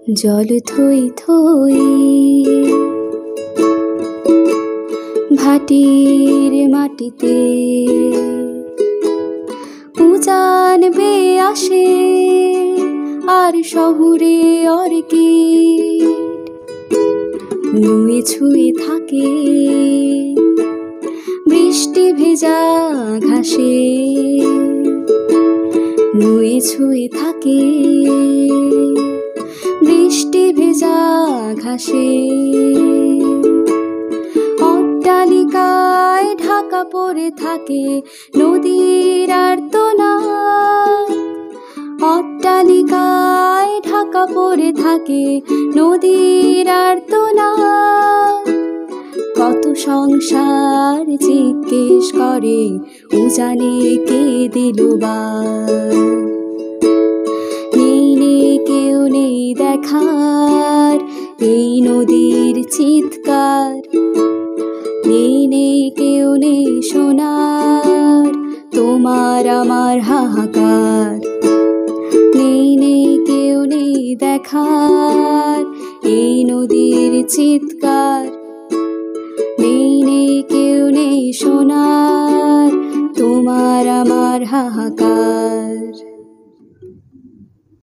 জল থই থই ভাটির মাটিতে উজান বেয়ে আসে আর শহুরে অর্কিড নুয়ে ছুঁয়ে থাকে বৃষ্টি ভেজা ঘাসে, নুয়ে ছুঁয়ে থাকে বৃষ্টি ভেজা ঘাসে। অট্টালিকায় ঢাকা পড়ে থাকে নদীর আর্তনাদ, অট্টালিকায় ঢাকা পড়ে থাকে নদীর আর্তনাদ। কত সংসার জিজ্ঞেস করে উজানে কে দিল বাদ। নেই নেই কেউ নেই দেখার এই নদীর চিৎকার, নেই নেই কেউ নেই শোনার তোমার আমার হাহাকার। নেই নেই কেউ নেই দেখার এই নদীর চিৎকার, নেই নেই কেউ নেই শোনার তোমার আমার হাহাকার।